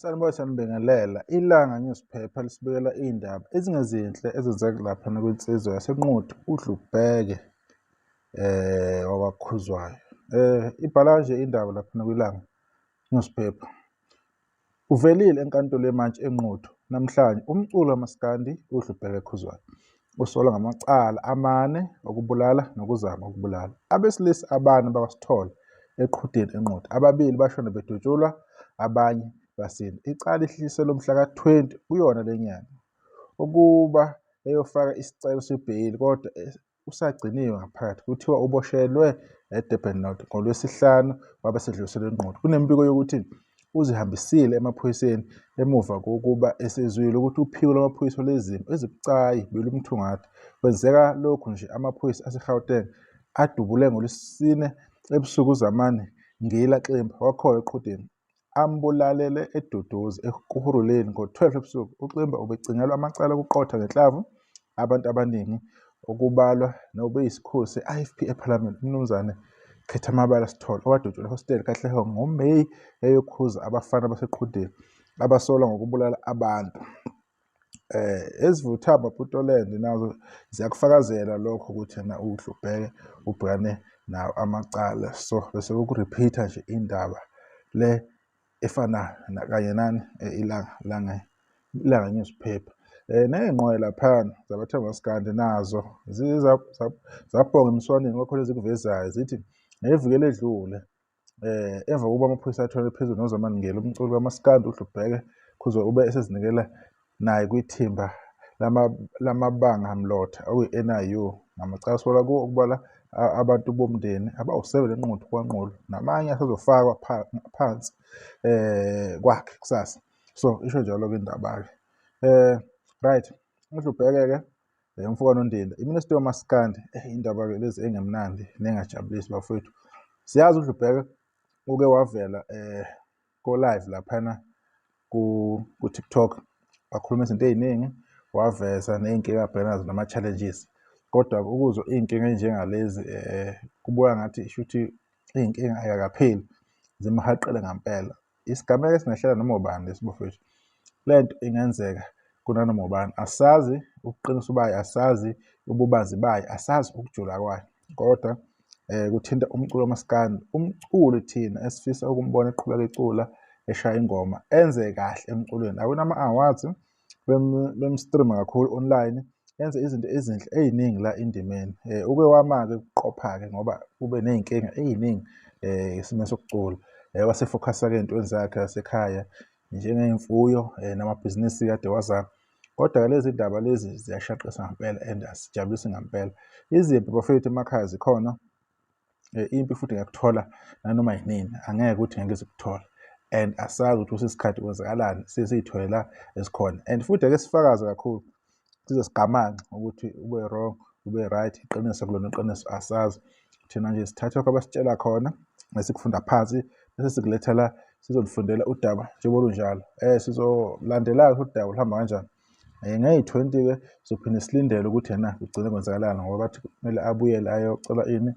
Sanibingelela. Ilanga Newspaper lisibukela iy'ndaba ezingezinhle ezenzeka laphana kwinsizwa yaseNquthu uDlubheke wakwaKhuzwayo. Ibhala nje indaba laphana kwilanga Newspaper. Uvelile enkantolo yemantshi eNquthu namhlanje umculi wamaskandi uDlubheke Khuzwayo usolwa ngamacala 4 okubulala nokuzama ukubulala abesilisa abane bakwaSithole eQhudeni eNquthu. Ababili bashona bedutshulwa, abanye basinda. Icala lihliselwe mhla ka-20 kuyona le nyanga ukuba eyofaka isicelo sebheyili, kodwa usagciniwe ngaphakathi. Kuthiwa uboshelwe eDurban North ngoLwesihlanu wabe sedluliselwe eNquthu. Kunemibiko yokuthi uzihambisile emaphoyiseni emuva kokuba esezwile ukuthi uphiko lwamaphoyisa lwezimo ezibucayi belumthungatha. Kwenzeka lokhu nje amaphoyisa aseGauteng adubule ngoLwesine ebusuku uZamani Ngila Ximba wakhona eQhudeni ambulalele eduduza eKuhuruleni ngo-12 ebusuku. UXimba ubecingelwa amacala okuqotha ngenhlamvu abantu abaningi okubalwa nobeyisikhulu se-IFP ePhalamende uMnumzane Khethamabala Sithole owadutshulwa ehosteli kaHlehong ngoMeyi eyokhuza abafana baseQhudeni abasolwa ngokubulala abantu. Ezivuthaba Putoland nazo ziyakufakazela lokho ukuthi yena uDlubheke ubhekane nawo amacala. So bese kurepeater nje indaba le efanayo kanye nani ilanga Newspaper. Ney'nqoya laphana zabathenga maskandi nazo zabhonga emswaneni kwakhona ezikuvezayo zithi ngeviki eledlule emva kokuba amaphoyisa athole phezulu noZamani Ngila umculi kamaskandi uDlubheke Khuzwayo ube esezinikela naye kwithimba lamabanga mlotha okuyi-NIU ngamacala asolwa kuwo ukubala abantu bomndeni abawu7 eNquthu kwanqulu namanye asezofakwa phansi kwakhe kusasa. So isho njalo-ke indaba-ke. Right, uDlubheke-ke umfowabo kaNondindwa iMinister yoMaskandi indaba-ke lezi engemnandi nengajabulisi bafowethu. Siyazi uDlubheke uke wavela ko-live laphana ku-TikTok wakhuluma izinto ey'ningi, waveza ney'nkinga abhekana nazo nama-challenges. Kodwa ukuzwa iy'nkinga ey'njengalezi kubuka ngathi shuthi iy'nkinga ayakapheli zimhaqele ngampela. Isigameko esingehlela noma ubani lesi bafowethu. Le nto ingenzeka kunanoma ubani. Asazi ubuqiniso bayo, asazi ububanzi bayo, asazi ukujula kwayo. Kodwa kuthinta umculo wamaskandi, umculi thina esifisa ukumbona eqhubeka ecula eshaya ingoma enze kahle emculweni. Akunama-awards bemstreama kakhulu online, enze izinto ezinhle ey'ningi la indimeni. Uke wama-ke ukuqopha-ke ngoba ube ney'nkinga ey'ningi esimeni sokucula. Wasefokhasa-ke ey'ntweni zakhe zasekhaya njengey'mfuyo namabhizinisi kade wazama. Kodwa-ke lezi ndaba lezi ziyashaqisa ngampela and asijabulisi ngampela. Iziphi bafowethu emakhaya zikhona, impi futhi ngiyakuthola nanoma yinini, angeke ukuthi ngeke zikuthole. And asazi ukuthi kusesikhathi kwenzakalani sesiy'thole la esikhona. And futhi ake sifakaze kakhulu size sigamanxe ukuthi ube wrong ube right, iqiniso kulona iqiniso asazi. Thina nje sithatha lokho abasitshela khona esikufunda phansi bese sikuletha la sizolufundela udaba njengoba lunjalo. Sizolandela-ke udaba luhamba kanjani. Ngey'20-ke sizophinde silindele ukuthi yena kugcine kwenzakalani ngoba bathi kumele abuyele ayocela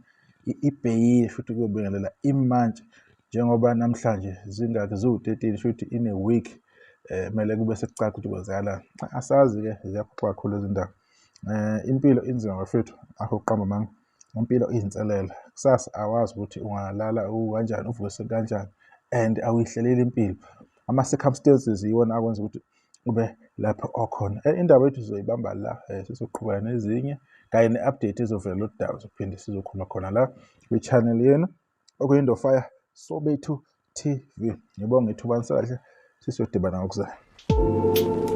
ibheyili futhi kuyobingelela imantshi njengoba namhlanje zingaki ziwu-13 futhi in a week kumele kube sekucaca ukuthi kwenzakalani. Asazi-ke ziyaphoxa kakhulu lezi ndaba. Impilo inzima bafethu akho kuqamba manga. Impilo iy'nselela. Kusasa awazi ukuthi ungalala kanjani uvuke kanjani and awuy'hleleli impilo. Ama-circumstances yiwona akwenza ukuthi ube lapho okhona. Indaba yethu sizoyibamba la sizoqhubeka nezinye kanye ne-update ezovela lo daba sophinde sizokhuluma khona la kwi-channel yenu okuyindofire Sobethu TV. Ngibonge ithuba kahle sisiyodibana ngokuzayo.